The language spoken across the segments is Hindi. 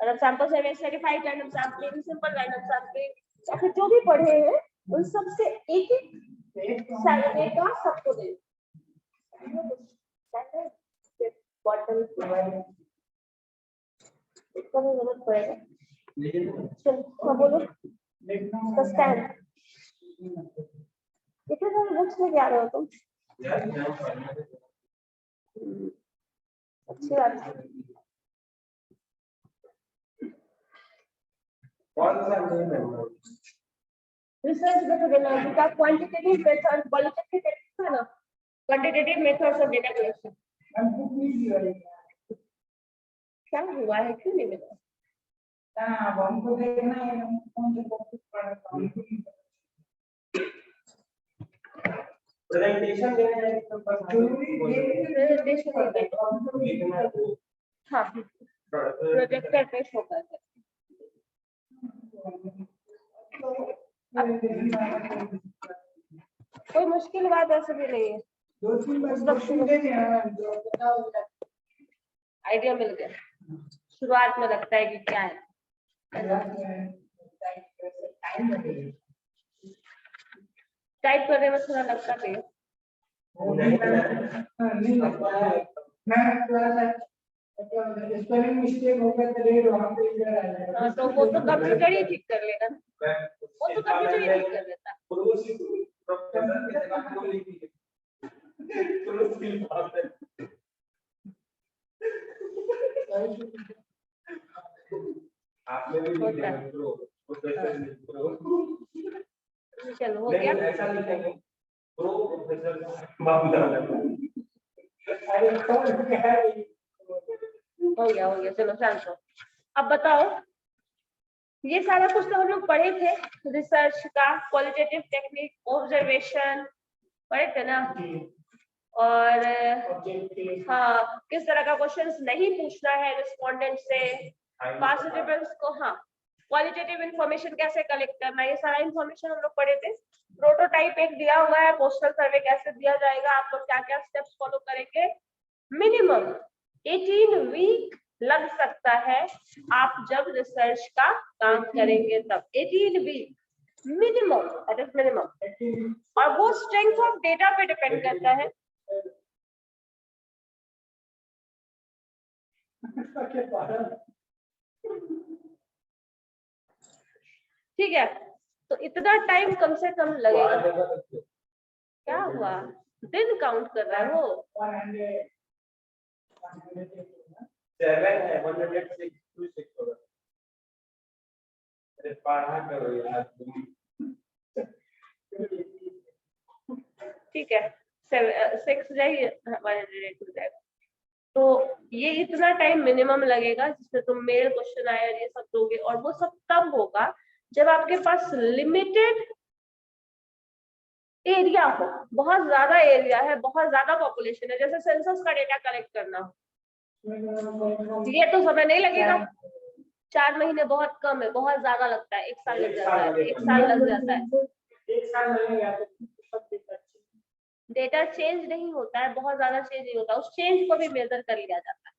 मतलब sample survey, stratified random sampling, simple random sampling, या फिर जो भी पढ़े हैं उन सब से एक एक सैलरी का सबको दे बॉटल इसका भी जरूरत पड़ेगा। चलो बोलो स्टैंड कितने सारे बुक्स लेके आ रहे हो तुम? अच्छी बात है। रिसर्च मेथोडोलॉजी का क्वांटिटेटिव मेथड, क्वालिटेटिव मेथड है ना, quantitative methods of data collection. क्या हुआ है, क्यों नहीं मिला? हमको देखना है कौन से टॉपिक पढ़ा प्रेजेंटेशन देना है तो प्रेजेंटेशन हाँ प्रोजेक्टर पे शो कर सकते। कोई मुश्किल बात ऐसे भी नहीं है, आइडिया मिल गया। शुरुआत में लगता है कि क्या है, टाइप करने में थोड़ा लगता है। स्पेलिंग मिस्टेक हो गया तो रेड वहां पे इधर आ जाएगा। तो वो तो कंप्यूटर ही ठीक कर लेगा ना, वो तो कंप्यूटर ही ठीक कर लेता। आपने भी चलो हो गया। ऐसा लिखेंगे प्रो प्रोफेसर हो गया चलो शांत हो। अब बताओ, ये सारा कुछ तो हम लोग पढ़े थे, रिसर्च का, क्वालिटेटिव टेक्निक, ऑब्जर्वेशन पढ़े थे ना, और हाँ किस तरह का क्वेश्चंस नहीं पूछना है रिस्पोंडेंट से, पार्टिसिपेंट्स को हाँ क्वालिटेटिव इंफॉर्मेशन कैसे कलेक्ट करना, ये सारा इंफॉर्मेशन हम लोग पढ़े थे। प्रोटोटाइप एक दिया हुआ है, पोस्टल सर्वे कैसे दिया जाएगा, आप लोग क्या क्या स्टेप्स फॉलो करेंगे। मिनिमम 18 वीक लग सकता है आप जब रिसर्च का काम करेंगे तब, 18 week minimum, that is minimum. और वो स्ट्रेंथ ऑफ डेटा पे डिपेंड करता है। ठीक है, तो इतना टाइम कम से कम लगेगा। क्या हुआ, दिन काउंट कर रहा हो? 7 है 106 होगा। अरे पढ़ा करो यार। ठीक है 6 जाइए 108 हो जाएगा। तो ये इतना टाइम मिनिमम लगेगा जिसमें तुम मेल क्वेश्चन आया ये सब दोगे, और वो सब तब होगा जब आपके पास लिमिटेड एरिया हो, बहुत ज्यादा एरिया है, बहुत ज्यादा पॉपुलेशन है, जैसे सेंसस का डेटा कलेक्ट करना हो, ये तो समय नहीं लगेगा। 4 महीने बहुत कम है, बहुत ज्यादा लगता है, 1 साल लग जाता है, 1 साल लग जाता है। 1 साल लगेगा तो डेटा चेंज नहीं होता है, बहुत ज्यादा चेंज नहीं होता, उस चेंज को भी मेजर कर लिया जाता है।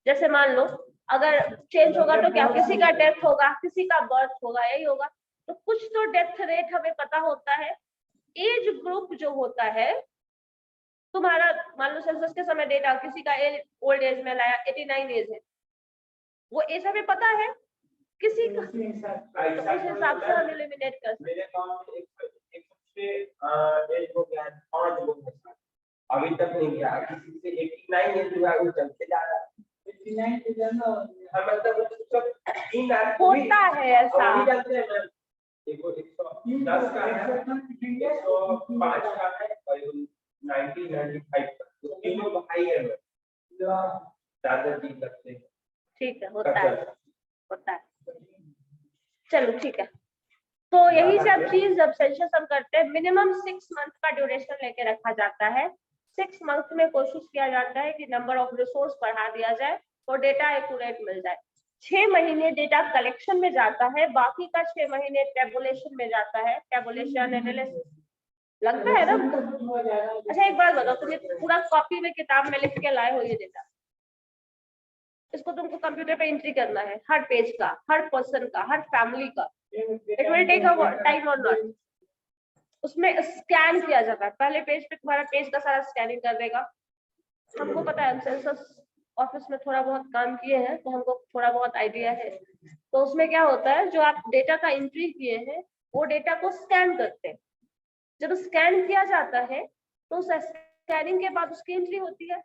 जैसे मान लो अगर चेंज होगा तो क्या, किसी का डेथ होगा, किसी का बर्थ होगा, यही होगा। तो कुछ तो डेथ रेट हमें पता होता है। एज ग्रुप जो होता है तुम्हारा, मान लो सेंसस के समय डेटा किसी का ओल्ड एज में लाया 89 एज है, वो एज हमें पता है, किसी का तो उस हिसाब से हम एलिमिनेट कर सकते हैं। अभी तक नहीं गया, किसी से 89 एज हुआ वो चलते जा रहा है। 89 के जन्म मतलब होता है ऐसा। अभी चलते हैं मैम, देखो 110 का है, 105 का है और 90 95 का, तो तीनों हाई है, ज्यादा दिन लगते हैं। ठीक है, होता है। चलो ठीक है, तो यही सब चीज जब सेंसस हम करते हैं, मिनिमम 6 मंथ का ड्यूरेशन लेके रखा जाता है। 6 मंथ में कोशिश किया जाता है कि नंबर ऑफ रिसोर्स बढ़ा दिया जाए और डेटा एक्यूरेट मिल जाए। 6 महीने डेटा कलेक्शन में जाता है, बाकी का 6 महीने टेबुलेशन में जाता है, टेबुलेशन एनालिसिस लगता है ना। अच्छा एक बात बताओ, तुम पूरा कॉपी में किताब में लिख के लाए हो ये डेटा? इसको तुमको कंप्यूटर पे एंट्री करना है, हर पेज का, हर पर्सन का, हर फैमिली का। It will take a time और नॉट। उसमें स्कैन किया जाता है, पहले पेज पे तुम्हारा पेज का सारा स्कैनिंग कर देगा। हमको पता है, सेंसस ऑफिस में थोड़ा बहुत काम किए हैं तो हमको थोड़ा बहुत आइडिया है। तो उसमें क्या होता है, जो आप डेटा का एंट्री किए हैं वो डेटा को स्कैन करते हैं। जब स्कैन किया जाता है तो उस स्कैनिंग के बाद उसकी एंट्री होती है।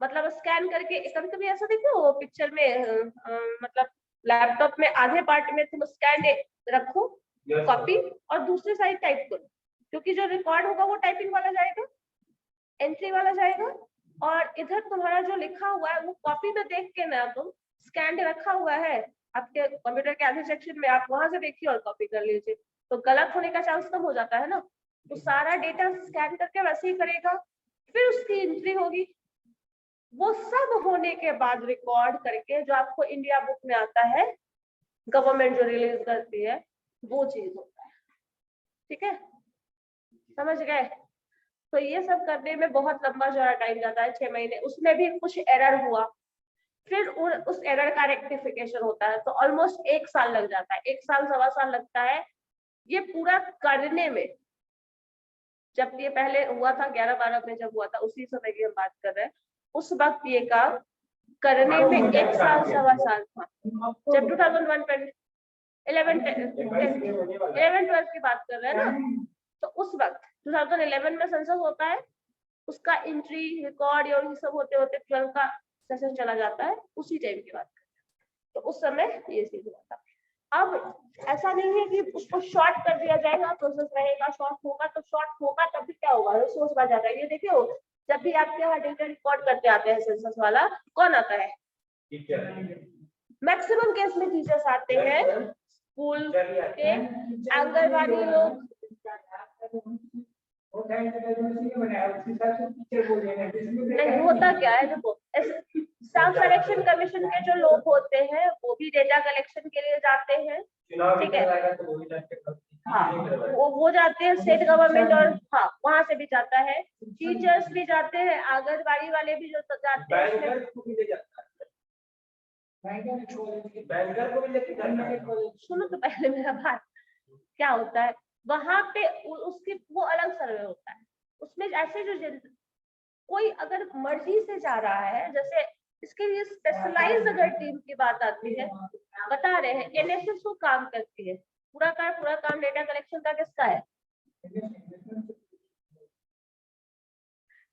मतलब स्कैन करके कभी कभी ऐसा देखो वो पिक्चर में मतलब लैपटॉप में आधे पार्ट में तुम स्कैन रखो कॉपी और दूसरी साइड टाइप करो, क्योंकि जो रिकॉर्ड होगा वो टाइपिंग वाला जाएगा, एंट्री वाला जाएगा, और इधर तुम्हारा जो लिखा हुआ है वो कॉपी में देख के ना तुम स्कैन रखा हुआ है आपके कंप्यूटर के आधे सेक्शन में, आप वहां से देखिए और कॉपी कर लीजिए, तो गलत होने का चांस कम हो जाता है ना। तो सारा डेटा स्कैन करके वैसे ही करेगा, फिर उसकी एंट्री होगी। वो सब होने के बाद रिकॉर्ड करके जो आपको इंडिया बुक में आता है, गवर्नमेंट जो रिलीज करती है, वो चीज होता है। ठीक है, समझ गए? तो ये सब करने में बहुत लंबा जो टाइम जाता है, 6 महीने। उसमें भी कुछ एरर हुआ, फिर उस एरर का रेक्टिफिकेशन होता है, तो ऑलमोस्ट 1 साल लग जाता है, 1 साल 1.25 साल लगता है ये पूरा करने में। जब ये पहले हुआ था 11-12 में जब हुआ था, उसी समय की हम बात कर रहे हैं, उस वक्त ये काम करने में 1 साल 1.25 साल था। जब 2001 11-12 की बात कर रहे हैं ना, तो उस वक्त 2011 में सेंसस होता है, उसका एंट्री रिकॉर्ड और ये सब होते होते 12 का सेशन चला जाता है, उसी टाइम की बात करते हैं। तो उस समय ये चीज हुआ था। अब ऐसा नहीं है कि उसको शॉर्ट कर दिया जाएगा, प्रोसेस रहेगा, शॉर्ट होगा तो शॉर्ट होगा, तब भी क्या होगा, रिसोर्स बढ़ जाता है। ये देखियो, जब भी आपके यहाँ डेटा रिकॉर्ड करते आते हैं सेंसस वाला, कौन आता है? मैक्सिमम केस में टीचर्स आते हैं, स्कूल के आंगनबाड़ी लोग, नहीं होता क्या है, देखो स्टाफ सिलेक्शन कमीशन के जो लोग होते हैं वो भी डेटा कलेक्शन के लिए जाते हैं, ठीक है? हाँ, वो जाते हैं स्टेट गवर्नमेंट, और हाँ वहां से भी जाता है, टीचर्स भी जाते हैं, आंगनबाड़ी वाले भी जो जाते हैं। सुनो तो पहले मेरा बात, क्या होता है वहां पे उसकी वो अलग सर्वे होता है। उसमें ऐसे जो कोई अगर मर्जी से जा रहा है, जैसे इसके लिए स्पेशलाइज्ड अगर टीम की बात आती है, बता रहे हैं एनएसएस वो काम करती है, पूरा काम डेटा कलेक्शन का किसका है?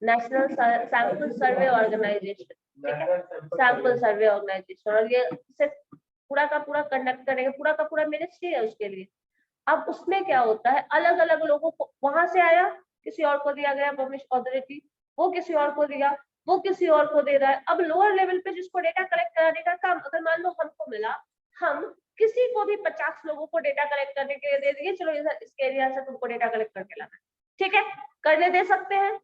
नेशनल सैंपल सर्वे ऑर्गेनाइजेशन, ठीक है, सैंपल सर्वे ऑर्गेनाइजेशन, और ये सिर्फ पूरा का पूरा कंडक्ट करेगा, पूरा का पूरा मिनिस्ट्री है उसके लिए। अब उसमें क्या होता है, अलग अलग लोगों को, वहां से आया किसी और को दिया गया परमिशन अथॉरिटी, वो किसी और को दिया, वो किसी और को दे रहा है। अब लोअर लेवल पे जिसको डेटा कलेक्ट कराने का काम, अगर मान लो हमको मिला, हम किसी को भी 50 लोगों को डेटा कलेक्ट करने के लिए दे दिए, चलो इसके एरिया से तुमको डेटा कलेक्ट करके लाना, ठीक है, करने दे सकते हैं।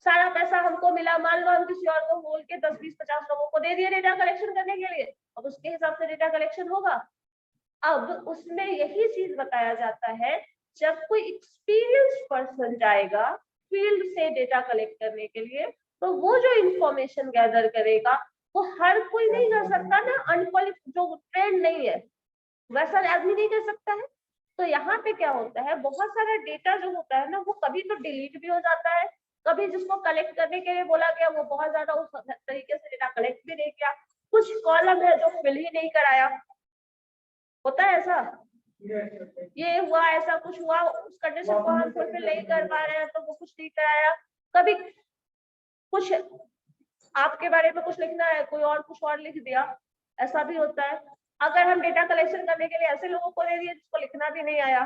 सारा पैसा हमको मिला, मान लो हम किसी और को बोल के 10, 20, 50 लोगों को दे दिए डेटा कलेक्शन करने के लिए, अब उसके हिसाब से डेटा कलेक्शन होगा। अब उसमें यही चीज बताया जाता है, जब कोई एक्सपीरियंस पर्सन जाएगा फील्ड से डेटा कलेक्ट करने के लिए, तो वो जो इंफॉर्मेशन गैदर करेगा वो हर कोई नहीं कर सकता ना, अनक्वालिफाइड जो ट्रेंड नहीं है वैसा आदमी नहीं कर सकता है। तो यहाँ पे क्या होता है, बहुत सारा डेटा जो होता है ना, वो कभी तो डिलीट भी हो जाता है, कभी जिसको कलेक्ट करने के लिए बोला गया वो बहुत ज्यादा उस तरीके से डेटा कलेक्ट भी नहीं किया, कुछ कॉलम है जो फिल ही नहीं कराया, होता है ऐसा, ये हुआ, ऐसा कुछ हुआ, उस कंडीशन को हम फुलफिल नहीं कर पा रहे हैं तो वो कुछ नहीं कराया। कभी कुछ आपके बारे में कुछ लिखना है, कोई और कुछ और लिख दिया, ऐसा भी होता है। अगर हम डेटा कलेक्शन करने के लिए ऐसे लोगों को दे दिए जिसको लिखना भी नहीं आया,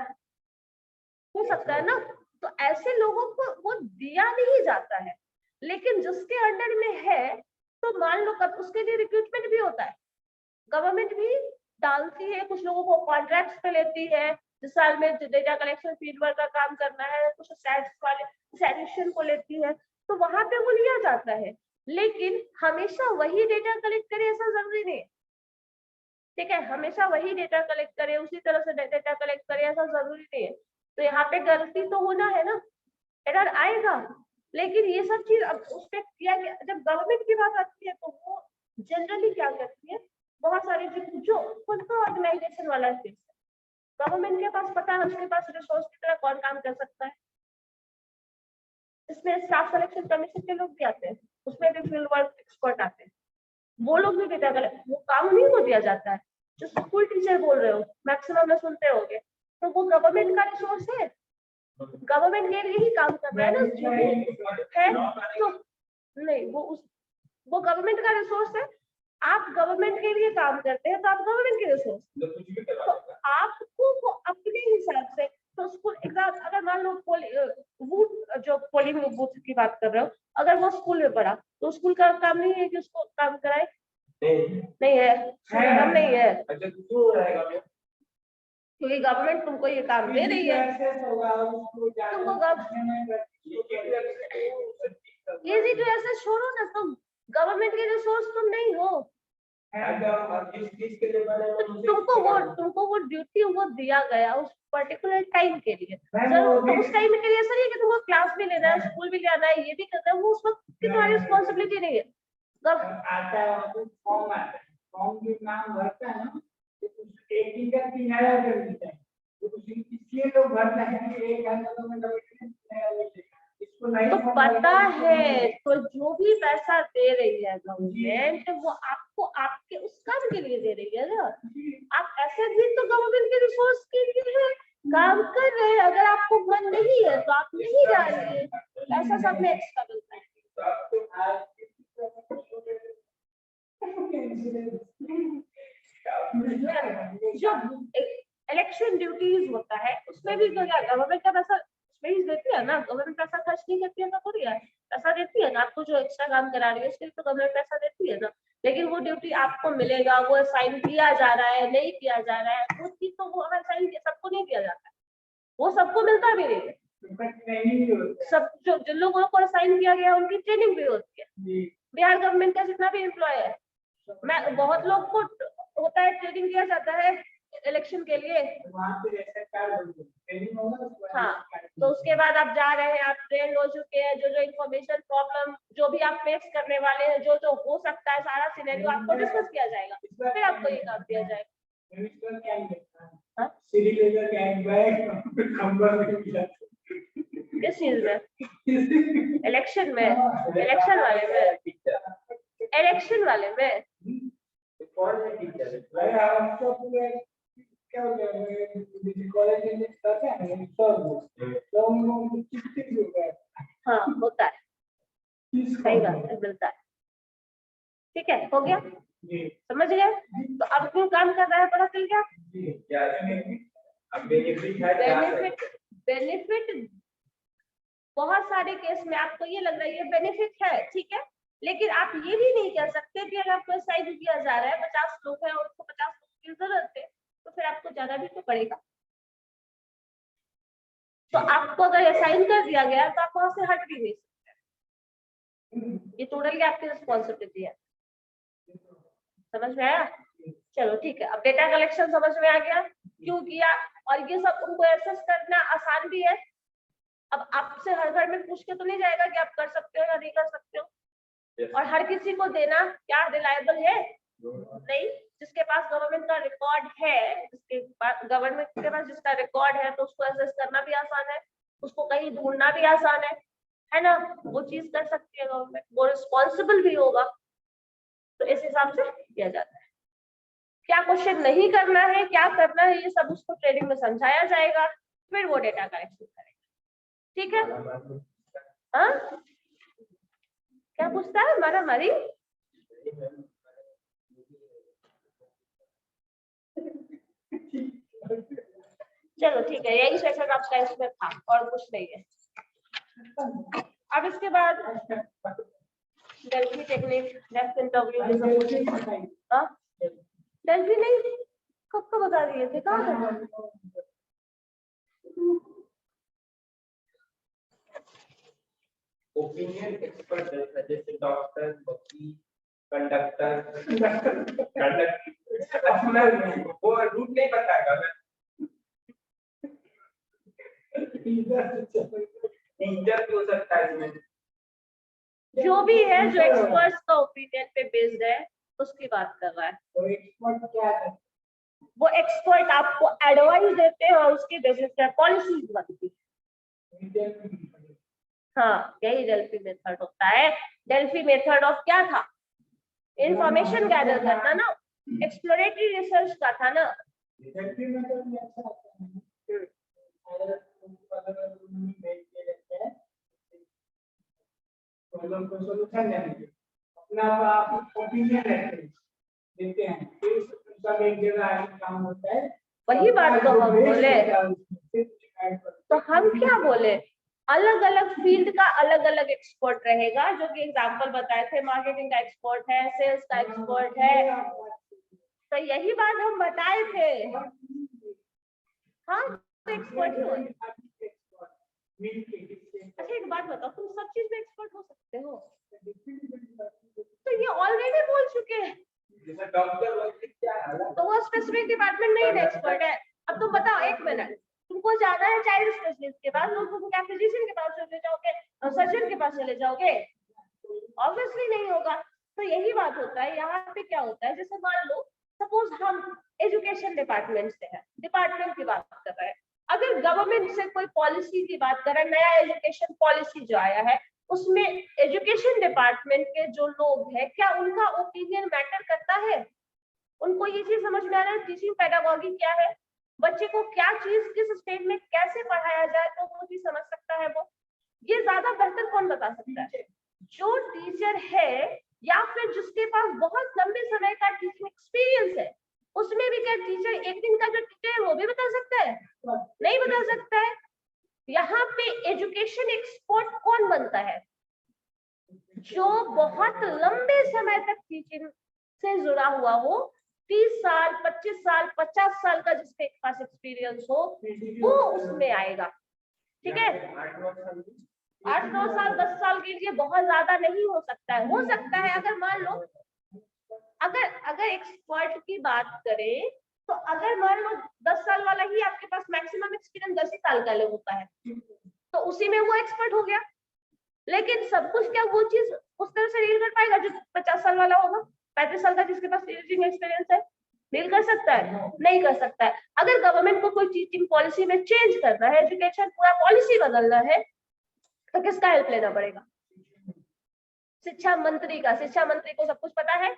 हो सकता है ना, तो ऐसे लोगों को वो दिया नहीं जाता है। लेकिन जिसके अंडर में है, तो मान लो कब उसके लिए रिक्रूटमेंट भी होता है, गवर्नमेंट भी डालती है, कुछ लोगों को कॉन्ट्रैक्ट्स पे लेती है, जिस साल में डेटा कलेक्शन फील्ड वर्क का काम करना है, कुछ स्टैट्स वाले सैटिस्फैक्शन को लेती है, तो वहां पे वो लिया जाता है। लेकिन हमेशा वही डेटा कलेक्ट करे ऐसा जरूरी नहीं है, ठीक है, हमेशा वही डेटा कलेक्ट करे, उसी तरह से डेटा कलेक्ट करे ऐसा जरूरी नहीं है। तो यहाँ पे गलती तो होना है ना, एरर आएगा, लेकिन ये सब चीज अब उस पर किया गया। जब गवर्नमेंट की बात आती है तो वो जनरली क्या करती है, बहुत सारे जो खुद का ऑर्गेनाइजेशन वाला केस है, गवर्नमेंट के पास पता है उसके पास रिसोर्स की तरह कौन काम कर सकता है, इसमें स्टाफ सिलेक्शन कमीशन के लोग भी आते हैं, उसमें भी फील्ड वर्क एक्सपर्ट आते हैं, वो लोग भी बेटा गलत वो काम नहीं को दिया जाता है। जो स्कूल टीचर बोल रहे हो मैक्सिमम में सुनते होगे, तो वो गवर्नमेंट का रिसोर्स है, गवर्नमेंट के लिए ही काम कर रहा है ना, जो है तो नहीं वो गवर्नमेंट का रिसोर्स है। आप गवर्नमेंट के लिए काम करते हैं तो आप गवर्नमेंट के रिसोर्स, तो आपको वो अपने हिसाब से, तो स्कूल एग्जाम अगर मान लो जो पोलिंग बूथ की बात कर रहे हो, अगर वो स्कूल में पढ़ा तो स्कूल का काम नहीं है कि उसको काम कराए, नहीं है, काम नहीं है, क्योंकि गवर्नमेंट तुमको ये काम दे रही है, तुमको इजी टू एक्सेस छोड़ो ना, तुम गवर्नमेंट के रिसोर्स तुम नहीं हो, तुमको वो ड्यूटी वो दिया गया उस पर्टिकुलर टाइम के लिए, तो उस टाइम के लिए ऐसा नहीं है कि तुमको क्लास भी लेना है, स्कूल भी जाना है, ये भी करना है, वो उस वक्त की तुम्हारी रिस्पॉन्सिबिलिटी नहीं है। फॉर्म जो नाम भरता है ना, एक ही का 3000 कर देता है, इसलिए लोग भरते हैं कि 1000 में तो पता है, तो जो भी पैसा दे रही है गवर्नमेंट वो आपको आपके उस काम के लिए दे रही है ना, आप ऐसे भी तो गवर्नमेंट के रिसोर्स के लिए काम कर रहे हैं, अगर आपको मन नहीं है तो आप नहीं जा रहे हैं, ऐसा सब में एक्स्ट्रा मिलता है। जो इलेक्शन ड्यूटीज होता है उसमें भी तो क्या गवर्नमेंट का पैसा उसमें देती है ना, गवर्नमेंट पैसा खर्च नहीं करती है ना, थोड़ी है पैसा देती है ना, आपको जो एक्स्ट्रा काम करा रही है उसके लिए तो गवर्नमेंट पैसा देती है ना, लेकिन वो ड्यूटी आपको मिलेगा, वो असाइन किया जा रहा है नहीं किया जा रहा है, वो चीज तो वो असाइन सबको नहीं किया जाता है, वो सबको मिलता भी नहीं है, सब जो जिन लोगों को असाइन किया गया उनकी ट्रेनिंग भी होती है। बिहार गवर्नमेंट का जितना भी एम्प्लॉय है, मैं बहुत लोग को होता है ट्रेनिंग दिया जाता है इलेक्शन के लिए, हाँ, तो उसके बाद आप जा रहे हैं, आप ट्रेन हो चुके हैं, जो इंफॉर्मेशन प्रॉब्लम जो भी आप फेस करने वाले हैं, जो हो सकता है सारा सिनेरियो आपको डिस्कस किया जाएगा, फिर आपको ये काम दिया जाएगा। किस चीज में? इलेक्शन में, इलेक्शन वाले में, इलेक्शन वाले में क्या होता है कॉलेज में करते हैं तो हाँ होता है, सही बात है, मिलता है, ठीक है, हो गया, समझ गए? तो अब क्यों काम कर रहा है पता चल गया। बेनिफिट बहुत सारे केस में आपको ये लग रहा है ये बेनिफिट है, ठीक है, लेकिन आप ये भी नहीं कह सकते कि अगर आपको असाइन किया जा रहा है 50 लोग हैं और उसको 50 लोगों की जरूरत है तो फिर आपको ज्यादा भी तो पड़ेगा, तो आपको अगर असाइन कर दिया गया तो आप वहां से हट भी नहीं सकते, ये टोटली आपकी रिस्पॉन्सिबिलिटी है, समझ में आया? चलो ठीक है, अब डेटा कलेक्शन समझ में आ गया क्यों किया, और ये सब उनको एसेस करना आसान भी है। अब आपसे हर घर में पूछ के तो नहीं जाएगा कि आप कर सकते हो या नहीं कर सकते हो, और हर किसी को देना क्या रिलायबल है? नहीं, जिसके पास गवर्नमेंट का रिकॉर्ड है, जिसके पास गवर्नमेंट के पास जिसका रिकॉर्ड है तो उसको एसेस करना भी आसान है, उसको कहीं ढूंढना भी आसान है ना, वो चीज कर सकती है गवर्नमेंट, वो रिस्पॉन्सिबल भी होगा, तो इस हिसाब से किया जाता है। क्या क्वेश्चन नहीं करना है, क्या करना है, ये सब उसको ट्रेनिंग में समझाया जाएगा, फिर वो डेटा कलेक्शन करेगा, ठीक है? हाँ क्या पूछता है हमारा मरी? चलो ठीक है, यही सेशन आपका इसमें था और कुछ नहीं है। अब इसके बाद Delphi technique, next interview, Delphi नहीं कब का बता दिए थे, कहाँ था? ओपिनियन एक्सपर्ट जैसे डॉक्टर, वकील, कंडक्टर, वो रूट नहीं बताएगा मैं, टीचर भी हो सकता है इसमें, जो भी है जो एक्सपर्ट्स का ओपिनियन पे बेस्ड है उसकी बात कर रहा है। तो एक्सपर्ट क्या है? वो एक्सपर्ट आपको एडवाइस देते हैं और उसके बेसिस पे पॉलिसीज बनती है। हाँ, यही डेल्फी मेथड होता है। डेल्फी मेथड ऑफ क्या था? इंफॉर्मेशन गैदर करना ना, एक्सप्लोरेटरी रिसर्च का था ना। डेल्फी मेथड में अच्छा होता है। अगर अलग-अलग में भेज के रखते हैं तो लोग को सॉल्यूशन देंगे, अपना आप ओपिनियन रखते देते हैं, फिर सब एक जगह आके काम होता है। वही बात तो हम बोले। तो हम क्या बोले, अलग अलग फील्ड का अलग अलग एक्सपर्ट रहेगा, जो कि एग्जांपल बताए थे, मार्केटिंग का एक्सपर्ट है, सेल्स का एक्सपर्ट है। तो यही बात हम बताए थे। हाँ, तो एक्सपर्ट ही हो। अच्छा एक बात बताओ, तुम सब चीज में एक्सपर्ट हो सकते हो? तो ये ऑलरेडी बोल चुके हैं। जैसे डॉक्टर लोग क्या है ना, तो वो स्पेसिफिक डिपार्टमेंट में ही एक्सपर्ट है। अब तुम बताओ, एक मिनट, तुमको जाना है चाइल्ड स्पेशलिस्ट के पास, तुम क्या फिजिशियन के पास चले जाओगे, सर्जन के पास चले जाओगे? ऑब्वियसली नहीं होगा। तो यही बात होता है यहाँ पे। क्या होता है, जैसे मान लो सपोज हम एजुकेशन डिपार्टमेंट से है, डिपार्टमेंट की बात कर रहे हैं, अगर गवर्नमेंट से कोई पॉलिसी की बात करें, नया एजुकेशन पॉलिसी जो आया है, उसमें एजुकेशन डिपार्टमेंट के जो लोग हैं, क्या उनका ओपिनियन मैटर करता है? उनको ये चीज समझ में आ रहा है टीचिंग पेडागोगी क्या है, बच्चे को क्या चीज किस स्टेज में कैसे पढ़ाया जाए, तो वो भी समझ सकता है। वो ये ज्यादा बेहतर कौन बता सकता है? जो टीचर है या फिर जिसके पास बहुत लंबे समय का टीचिंग एक्सपीरियंस है। उसमें भी क्या टीचर एक दिन का जो टीचर है वो भी बता सकता है? नहीं बता सकता है। यहाँ पे एजुकेशन एक्सपर्ट कौन बनता है? जो बहुत लंबे समय तक टीचिंग से जुड़ा हुआ हो, 30 साल 25 साल 50 साल का जिसके पास एक्सपीरियंस हो, वो उसमें आएगा। ठीक है, 8-9 साल 10 साल के लिए बहुत ज्यादा नहीं हो सकता है। हो सकता है अगर मान लो, अगर एक्सपर्ट की बात करें, तो अगर मान लो 10 साल वाला ही आपके पास मैक्सिमम एक्सपीरियंस 10 ही साल का होता है, तो उसी में वो एक्सपर्ट हो गया। लेकिन सब कुछ क्या वो चीज उस तरह से डील कर पाएगा जो 50 साल वाला होगा, 35 साल का जिसके पास टीचिंग एक्सपीरियंस है? डील कर सकता है? नहीं कर सकता है। अगर गवर्नमेंट को कोई टीचिंग पॉलिसी में चेंज करना है, एजुकेशन पूरा पॉलिसी बदलना है, तो किसका हेल्प लेना पड़ेगा? शिक्षा मंत्री का। शिक्षा मंत्री को सब कुछ पता है।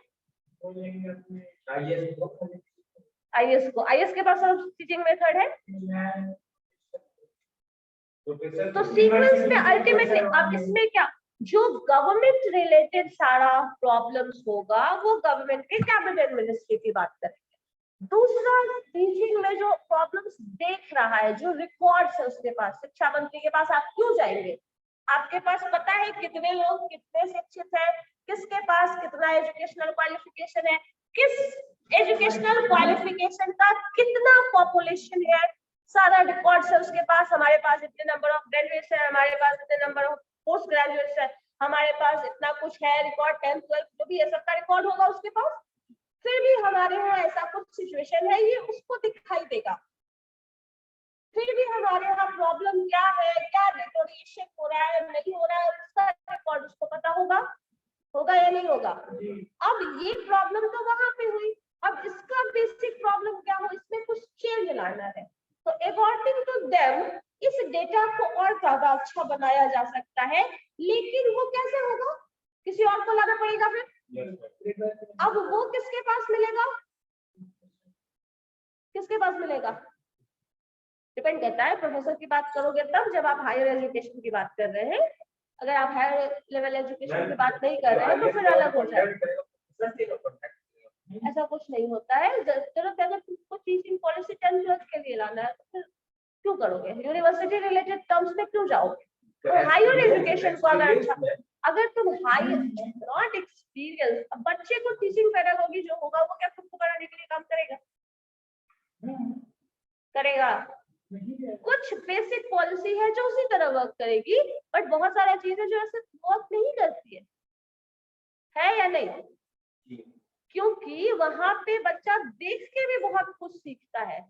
आईएएस को, आईएएस के पास टीचिंग मेथड है। तो सीक्वेंस में अल्टीमेटली आप इसमें क्या, जो गवर्नमेंट रिलेटेड सारा प्रॉब्लम्स होगा वो गवर्नमेंट के कैबिनेट मिनिस्ट्री की बात करेंगे। दूसरा, टीचिंग में जो प्रॉब्लम्स देख रहा है, जो रिकॉर्ड्स है उसके पास, शिक्षा मंत्री के पास आप क्यों जाएंगे? आपके पास पता है कितने लोग कितने शिक्षित है, किसके पास कितना एजुकेशनल क्वालिफिकेशन है, किस एजुकेशनल क्वालिफिकेशन का कितना पॉपुलेशन है, सारा रिकॉर्ड्स है उसके पास। हमारे पास इतने नंबर ऑफ ग्रेजुएट्स है, हमारे पास इतने नंबर ऑफ पोस्ट ग्रेजुएट्स है, हमारे पास इतना कुछ है रिकॉर्ड, 10th 12th जो भी ये सबका रिकॉर्ड होगा उसके पास। फिर भी हमारे यहाँ ऐसा कुछ सिचुएशन है, ये उसको दिखाई देगा। फिर भी हमारे यहाँ प्रॉब्लम क्या है, क्या डिटोरिएशन हो रहा है, नहीं हो रहा है, उसका रिकॉर्ड उसको पता होगा या नहीं होगा? अब ये प्रॉब्लम तो वहां पे हुई, अब इसका बेसिक प्रॉब्लम क्या हो, इसमें कुछ चेंज लाना है। तो अकॉर्डिंग टू देम इस डेटा को और ज्यादा अच्छा बनाया जा सकता है, लेकिन वो कैसे होगा? किसी और को लाना पड़ेगा फिर। अब वो किसके पास मिलेगा? किसके पास मिलेगा? डिपेंड करता है। प्रोफेसर की बात करोगे तब, जब आप हायर एजुकेशन की बात कर रहे हैं। अगर आप हायर लेवल एजुकेशन की बात नहीं कर रहे हैं तो फिर अलग हो जाएगा। ऐसा कुछ नहीं होता है। जरूरत अगर तुमको टीचिंग पॉलिसी 10th 12th के लिए लाना है तो फिर क्यों करोगे? यूनिवर्सिटी रिलेटेड टर्म्स में क्यों जाओगे? तो हायर एजुकेशन को अगर तुम हायर नॉट एक्सपीरियंस, बच्चे को टीचिंग पेडागोगी जो होगा वो क्या खुद को बनाने के लिए काम करेगा? कुछ बेसिक पॉलिसी है जो उसी तरह वर्क करेगी, बट बहुत सारा चीजें जो ऐसे वर्क नहीं करती है या नहीं? क्योंकि वहां पे बच्चा देख के भी बहुत कुछ सीखता है।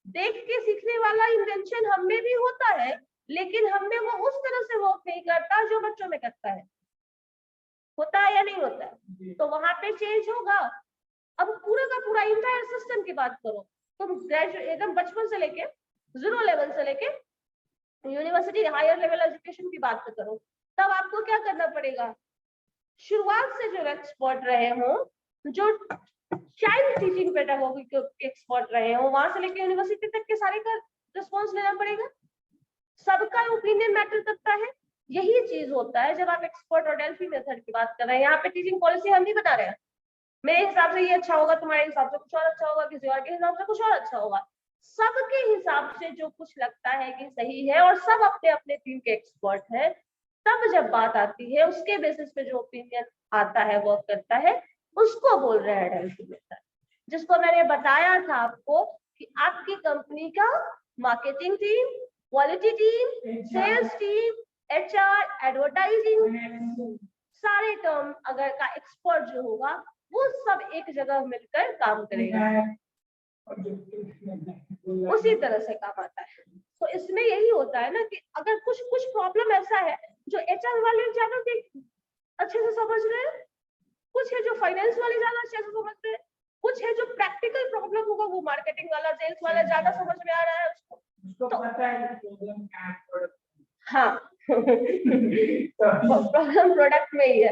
देख के सीखने वाला इंटेंशन हम में भी होता है, लेकिन हम में वो उस तरह से वर्क नहीं करता जो बच्चों में करता है। होता है या नहीं होता है? तो वहां पे चेंज होगा। अब पूरा का पूरा इंटायर सिस्टम की बात करो, तुम ग्रेजुएट एकदम बचपन से लेके 0 लेवल से लेके यूनिवर्सिटी हायर लेवल एजुकेशन की बात करो, तब आपको क्या करना पड़ेगा? शुरुआत से जो एक्सपर्ट रहे हो, जो चाइल्ड टीचिंग पेडागोगी के एक्सपर्ट रहे हो, वहां से लेके यूनिवर्सिटी तक के सारे का रिस्पॉन्स लेना पड़ेगा। सबका ओपिनियन मैटर करता है। यही चीज होता है जब आप एक्सपर्ट और डेल्फी मेथड की बात कर रहे हैं। यहाँ पे टीचिंग पॉलिसी हम नहीं बता रहे हैं, मेरे हिसाब से ये अच्छा होगा, तुम्हारे हिसाब से कुछ और अच्छा होगा, किसी और के हिसाब से कुछ और अच्छा होगा। सबके हिसाब से जो कुछ लगता है कि सही है, और सब अपने अपने टीम के एक्सपर्ट है, तब जब बात आती है उसके बेसिस पे जो ओपिनियन आता है, वर्क करता है, उसको बोल रहे हैं डेल्फी मेथड। जिसको मैंने बताया था आपको कि आपकी कंपनी का marketing team, quality team, sales team, HR, advertising, सारे टर्म अगर का एक्सपर्ट जो होगा वो सब एक जगह मिलकर काम करेगा, उसी तरह से काम आता है। तो इसमें यही होता है ना कि अगर कुछ प्रॉब्लम ऐसा है जो HR वाले ज्यादा अच्छे से समझ रहे हैं, कुछ है जो फाइनेंस वाले ज्यादा अच्छे से समझ रहे हैं, कुछ है जो प्रैक्टिकल प्रॉब्लम होगा वो मार्केटिंग वाला, सेल्स वाला ज्यादा समझ में आ रहा है उसको तो पता है प्रॉब्लम क्या है। हाँ प्रॉब्लम प्रोडक्ट में ही है,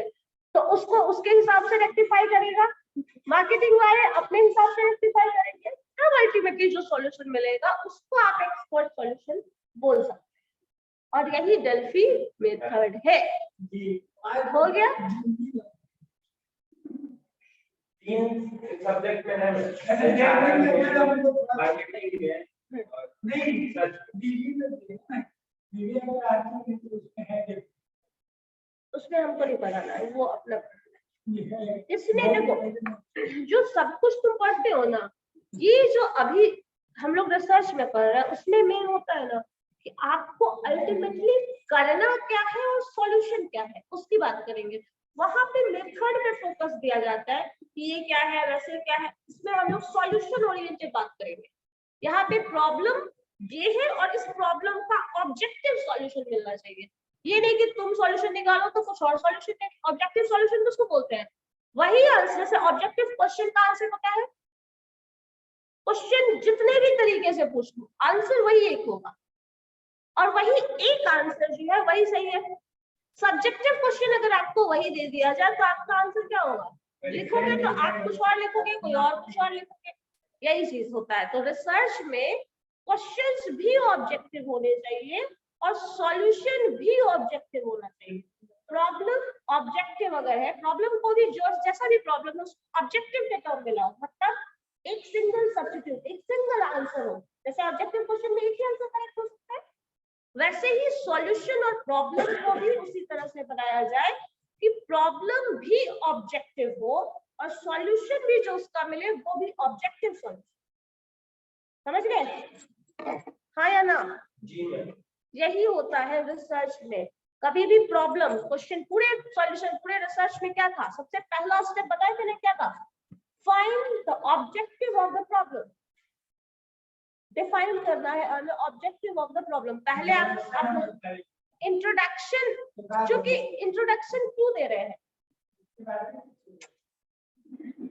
तो उसको उसके हिसाब से रेक्टिफाई करेगा, मार्केटिंग वाले अपने हिसाब से रेक्टिफाई करेंगे, तब अल्टीमेटली जो सॉल्यूशन मिलेगा उसको आप एक्सपर्ट सॉल्यूशन बोल सकते हैं। और यही डेल्फी मेथड है। हो गया? 3 सब्जेक्ट में है, मार्केटिंग है, नहीं सर, बीवी में अगर आती है तो उसमें है, उसमें हमको नहीं पढ़ाना है, वो अपना इसमें देखो जो सब कुछ तुम पढ़ते हो ना, ये जो अभी हम लोग रिसर्च में कर रहे हैं उसमें मेन होता है ना कि आपको अल्टीमेटली करना क्या है और सॉल्यूशन क्या है, उसकी बात करेंगे। वहां पे मेथड पे फोकस दिया जाता है कि ये क्या है, वैसे क्या है, इसमें हम लोग सॉल्यूशन ओरिएंटेड बात करेंगे। यहाँ पे प्रॉब्लम ये है और इस प्रॉब्लम का ऑब्जेक्टिव सॉल्यूशन मिलना चाहिए। ये नहीं कि तुम सॉल्यूशन निकालो तो कुछ और सॉल्यूशन नहीं। ऑब्जेक्टिव सॉल्यूशन किसको बोलते हैं? वही आंसर से ऑब्जेक्टिव क्वेश्चन का आंसर पता है, क्वेश्चन जितने भी तरीके से पूछ लो आंसर वही एक होगा, और वही एक आंसर जो है वही सही है। सब्जेक्टिव क्वेश्चन अगर आपको वही दे दिया जाए तो आपका आंसर क्या होगा? लिखोगे तो आप कुछ और लिखोगे, कोई और कुछ और लिखोगे, यही चीज होता है। तो रिसर्च में क्वेश्चंस भी ऑब्जेक्टिव होने चाहिए और सॉल्यूशन भी ऑब्जेक्टिव होना चाहिए। प्रॉब्लम ऑब्जेक्टिव अगर है, प्रॉब्लम को भी जो जैसा भी प्रॉब्लम है उसको ऑब्जेक्टिव के टर्म में लाओ, मतलब एक सिंगल सब्स्टिट्यूट, एक सिंगल आंसर हो। जैसे ऑब्जेक्टिव क्वेश्चन में एक ही आंसर करेक्ट हो सकता है, वैसे ही सॉल्यूशन और प्रॉब्लम को भी उसी तरह से बनाया जाए कि प्रॉब्लम भी ऑब्जेक्टिव हो और सॉल्यूशन भी जो उसका मिले वो भी ऑब्जेक्टिव सॉल्यूशन। समझ गए? हाँ या ना? जी मैम। यही होता है रिसर्च में। कभी भी प्रॉब्लम क्वेश्चन, पूरे सॉल्यूशन पूरे रिसर्च में क्या था? सबसे पहला स्टेप बताए थे ना, क्या था? Find the objective of the problem. Define करना है ऑब्जेक्टिव ऑफ द प्रॉब्लम। पहले आप इंट्रोडक्शन, जो कि इंट्रोडक्शन क्यों दे रहे हैं?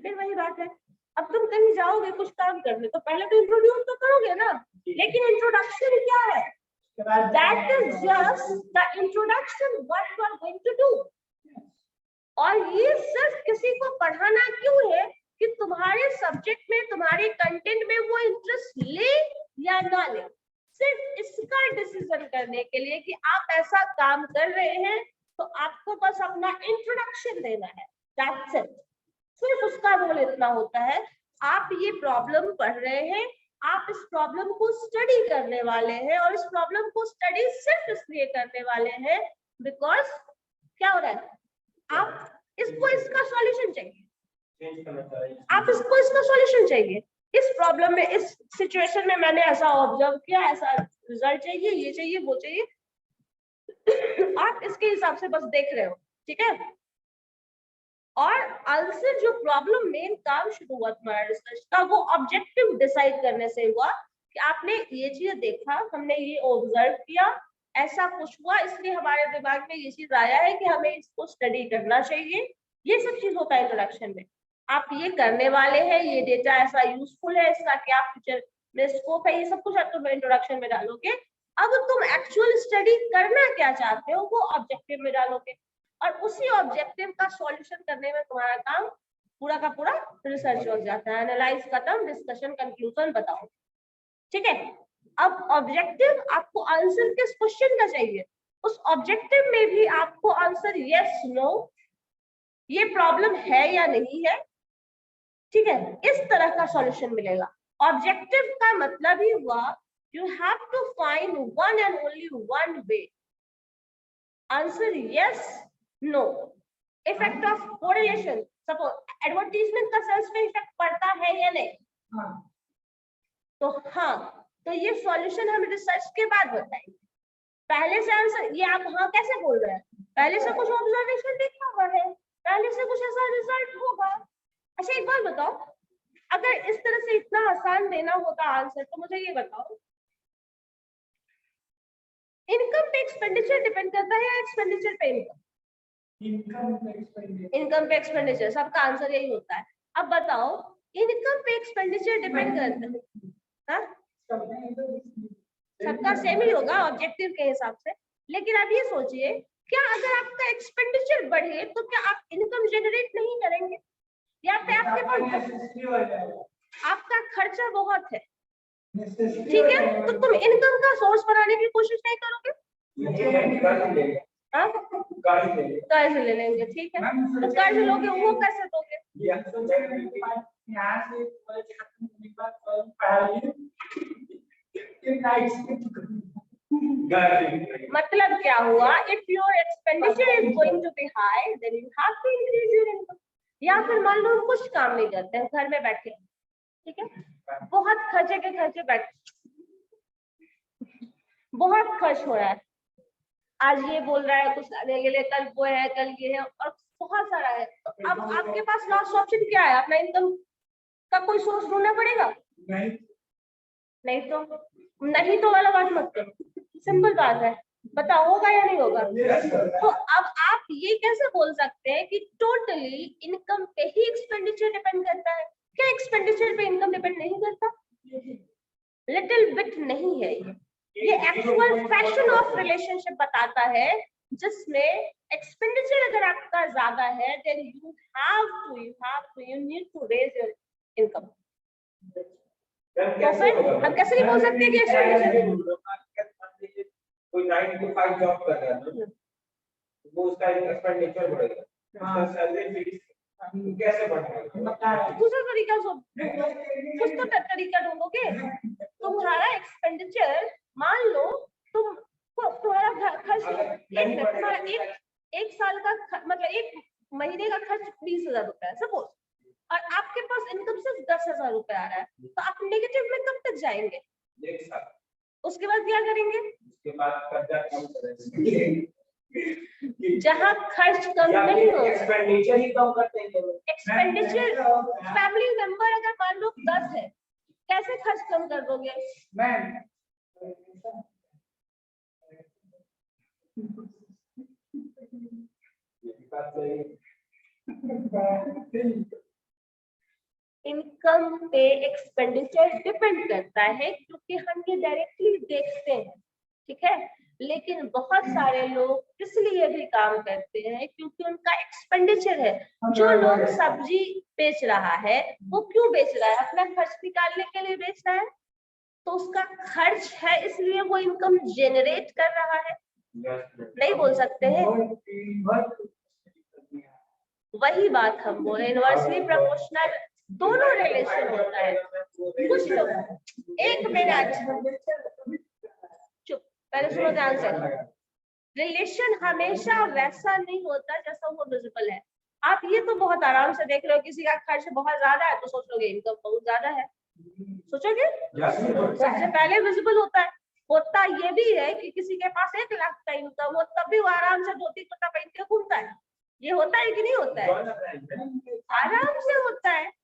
फिर वही बात है, अब तुम कहीं जाओगे कुछ काम करने तो पहले तो इंट्रोड्यूस तो करोगे ना, लेकिन इंट्रोडक्शन क्या है? That is just the introduction what you are going to do। और ये सिर्फ किसी को पढ़ाना क्यों है कि तुम्हारे सब्जेक्ट में, तुम्हारे कंटेंट में वो इंटरेस्ट ले या ना ले, सिर्फ इसका डिसीजन करने के लिए कि आप ऐसा काम कर रहे हैं तो आपको बस अपना इंट्रोडक्शन देना है। That's it। सिर्फ उसका रोल इतना होता है। आप ये प्रॉब्लम पढ़ रहे हैं, आप इस प्रॉब्लम को स्टडी करने वाले हैं, और इस प्रॉब्लम को स्टडी सिर्फ इसलिए करने वाले हैं बिकॉज क्या हो रहा है, आप इसको इसका सॉल्यूशन चाहिए, आप इसको इसका सॉल्यूशन चाहिए। इस प्रॉब्लम में, इस सिचुएशन में मैंने ऐसा ऑब्जर्व किया, ऐसा रिजल्ट चाहिए, ये चाहिए, वो चाहिए, आप इसके हिसाब से बस देख रहे हो, ठीक है। और आंसर जो प्रॉब्लम मेन काम शुरू हुआ तुम्हारा रिसर्च का, वो ऑब्जेक्टिव डिसाइड करने से हुआ कि आपने ये चीज देखा, हमने ये ऑब्जर्व किया, ऐसा कुछ हुआ, इसलिए हमारे दिमाग में ये चीज आया है कि हमें इसको स्टडी करना चाहिए। ये सब चीज होता है इंट्रोडक्शन में। आप ये करने वाले हैं, ये डेटा ऐसा यूजफुल है, इसका क्या फ्यूचर में स्कोप है, ये सब कुछ आप तुम इंट्रोडक्शन में डालोगे। अब तुम एक्चुअल स्टडी करना क्या चाहते हो वो ऑब्जेक्टिव में डालोगे, और उसी ऑब्जेक्टिव का सॉल्यूशन करने में तुम्हारा काम पूरा का पूरा रिसर्च हो जाता है। एनालाइज खत्म, डिस्कशन कंक्लूजन बताओ। ठीक है, अब ऑब्जेक्टिव आपको आंसर किस क्वेश्चन का चाहिए, उस ऑब्जेक्टिव में भी आपको आंसर यस नो, ये प्रॉब्लम है या नहीं है। ठीक है, इस तरह का सॉल्यूशन मिलेगा। ऑब्जेक्टिव का मतलब ही हुआ you have to find one and only one way, answer yes no. Effect of correlation, suppose advertisement का सेल्स पे इफेक्ट पड़ता है या नहीं, तो हाँ, तो ये सॉल्यूशन हम रिसर्च के बाद बताएंगे। पहले से आंसर ये आप हाँ कैसे बोल रहे हैं, पहले से कुछ ऑब्जर्वेशन देखा हुआ है, पहले से कुछ ऐसा रिजल्ट होगा। अच्छा एक बात बताओ, अगर इस तरह से इतना आसान देना होता आंसर, तो मुझे ये बताओ इनकम पे एक्सपेंडिचर डिपेंड करता है या एक्सपेंडिचर पे इनकम? इनकम पे एक्सपेंडिचर, सबका आंसर यही होता है। अब बताओ इनकम पे एक्सपेंडिचर डिपेंड करता है, हाँ सबका सेम ही होगा ऑब्जेक्टिव के हिसाब से। लेकिन आप ये सोचिए, क्या अगर आपका एक्सपेंडिचर बढ़े तो क्या आप इनकम जनरेट नहीं करेंगे, या फिर आपके पास आपका खर्चा बहुत है, ठीक है, तो तुम इनकम का सोर्स बनाने की कोशिश नहीं करोगे, कर्ज ले लेंगे। ठीक है, तो कर्ज लोगे, वो कैसे दोगे? मतलब क्या हुआ, if your expenditure is going to be high then you have to increase your income. या फिर मान लो कुछ काम नहीं करते हैं, घर में बैठे, ठीक है, बहुत खर्चे के खर्चे बैठे, बहुत खर्च हो रहा है, आज ये बोल रहा है कुछ लाने के लिए, कल वो है, कल ये है, और बहुत सारा है। तो अब आपके पास लास्ट ऑप्शन क्या है, अपना इनकम का कोई सोर्स ढूंढना पड़ेगा। नहीं तो वाला बात मत करो, सिंपल बात है, बताओ होगा या नहीं होगा। तो अब आप ये कैसे बोल सकते हैं कि टोटली इनकम पे ही एक्सपेंडिचर डिपेंड करता है? क्या एक्सपेंडिचर पे इनकम डिपेंड नहीं करता? लिटिल बिट नहीं है, ये एक्चुअल फैक्शन ऑफ रिलेशनशिप बताता है, जिसमें एक्सपेंडिचर अगर आपका ज्यादा है then you need to raise your income. तो फिर हम कैसे नहीं बोल सकते कि एक्सपेंडिचर, कोई 9 to 5 जॉब कर रहा है वो उसका एक्सपेंडिचर बढ़ेगा, उसका सैलरी फिक्स कैसे बढ़ेगा? दूसरा तरीका कुछ तो तरीका ढूंढोगे। तुम्हारा एक्सपेंडिचर, मान लो तुम्हारा खर्च एक साल का मतलब एक महीने का खर्च 20,000 रुपए है सपोज, और आपके पास इनकम सिर्फ 10,000 रुपए आ रहा है, तो आप नेगेटिव में कब तक जाएंगे? एक साल। उसके बाद क्या करेंगे? उसके बाद कर्जा कम करेंगे। जहाँ खर्च कम नहीं हो, एक्सपेंडिचर ही कम करते हैं। एक्सपेंडिचर फैमिली मेंबर अगर मान लो 10 है, कैसे खर्च कम कर दोगे? इनकम पे एक्सपेंडिचर डिपेंड करता है क्योंकि हम ये डायरेक्टली देखते हैं, ठीक है, लेकिन बहुत सारे लोग इसलिए भी काम करते हैं क्योंकि उनका एक्सपेंडिचर है। जो लोग सब्जी बेच रहा है वो क्यों बेच रहा है? अपना खर्च निकालने के लिए बेच रहा है, तो उसका खर्च है इसलिए वो इनकम जनरेट कर रहा है। नहीं बोल सकते हैं, वही बात हम बोले, इनवर्सली प्रोपोर्शनल दोनों रिलेशन होता है। कुछ लोग, एक मिनट चुप, पहले सुनो ध्यान से। रिलेशन हमेशा वैसा नहीं होता जैसा वो विजिबल है। आप ये तो बहुत आराम से देख रहे हो, किसी का खर्च बहुत ज्यादा है तो सोच लोगे इनकम बहुत ज्यादा है, सोचोगे सबसे पहले विजिबल होता है। होता ये भी है कि किसी के पास 1 लाख का इनकम हो तब भी वो आराम से धोती कुर्ता पहन के घूमता है, ये होता है कि नहीं होता है? आराम से होता है।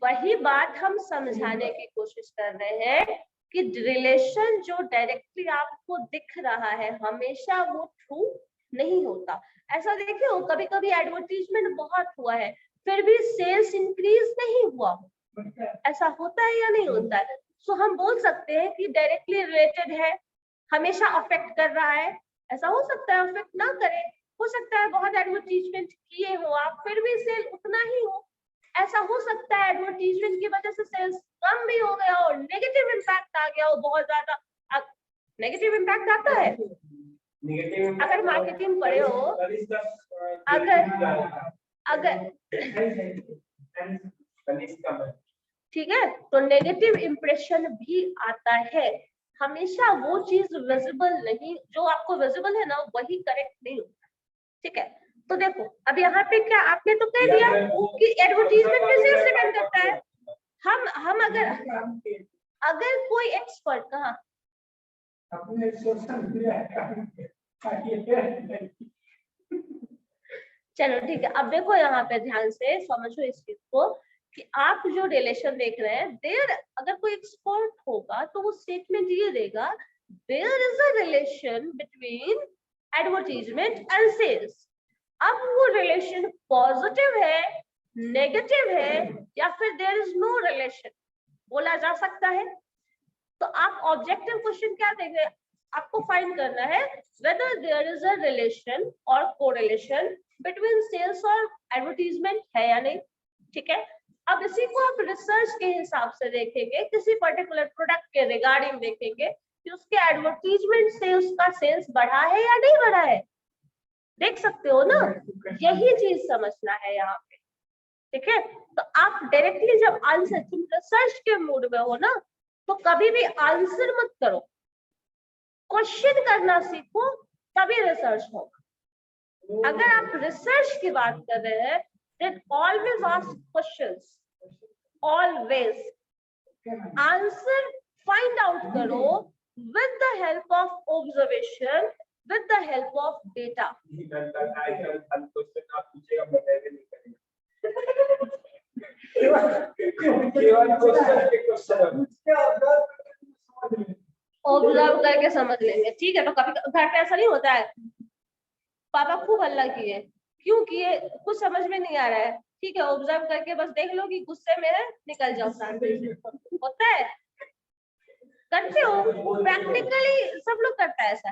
वही बात हम समझाने की कोशिश कर रहे हैं कि रिलेशन जो डायरेक्टली आपको दिख रहा है हमेशा वो ट्रू नहीं होता। ऐसा देखिए हो कभी कभी एडवर्टीजमेंट बहुत हुआ है फिर भी सेल्स इंक्रीज नहीं हुआ, ऐसा होता है या नहीं होता है? सो हम बोल सकते हैं कि डायरेक्टली रिलेटेड है, हमेशा अफेक्ट कर रहा है। ऐसा हो सकता है अफेक्ट ना करे, हो सकता है बहुत एडवर्टीजमेंट किए हो आप फिर भी सेल उतना ही हो। ऐसा हो सकता है एडवर्टीजमेंट की वजह से सेल्स कम भी हो गया और नेगेटिव इम्पैक्ट आ गया हो बहुत ज्यादा। नेगेटिव इम्पैक्ट आता है अगर मार्केटिंग पढ़े हो, अगर ठीक है, तो नेगेटिव इम्प्रेशन भी आता है। हमेशा वो चीज विजिबल नहीं, जो आपको विजिबल है ना वही करेक्ट नहीं होता। ठीक है, तो देखो अब यहाँ पे क्या आपने तो कह दिया कि एडवर्टीजमेंट पे सेल्स डिपेंड करता है। हम अगर कोई एक्सपर्ट कहा अपने सोशल मीडिया चलो ठीक है, अब देखो यहाँ पे ध्यान से समझो इस चीज को कि आप जो रिलेशन देख रहे हैं देयर, अगर कोई एक्सपर्ट होगा तो वो स्टेटमेंट ये देगा there is a relation between advertisement and sales. अब वो रिलेशन पॉजिटिव है, नेगेटिव है या फिर देयर इज नो रिलेशन बोला जा सकता है। तो आप ऑब्जेक्टिव क्वेश्चन क्या देंगे, आपको फाइंड करना है whether there is a relation or correlation between sales और एडवर्टीजमेंट है या नहीं। ठीक है, अब इसी को आप रिसर्च के हिसाब से देखेंगे, किसी पर्टिकुलर प्रोडक्ट के रिगार्डिंग देखेंगे कि उसके एडवर्टीजमेंट से उसका सेल्स बढ़ा है या नहीं बढ़ा है। देख सकते हो ना, यही चीज समझना है यहाँ पे। ठीक है, तो आप डायरेक्टली जब आंसर तुम रिसर्च के मूड में हो ना तो कभी भी आंसर मत करो, क्वेश्चन करना सीखो तभी रिसर्च होगा। अगर आप रिसर्च की बात कर रहे हैं then always ask questions, always answer find out करो with the help of observation, with the help of data। Observe करके समझ लेंगे। ठीक है, तो कभी घर पे ऐसा नहीं होता है पापा खूब हल्ला किए, क्यों किए कुछ समझ में नहीं आ रहा है, ठीक है ऑब्जर्व करके बस देख लो कि गुस्से में है निकल जाओ शांति। होता है, करते हो प्रैक्टिकली, सब लोग करता है ऐसा।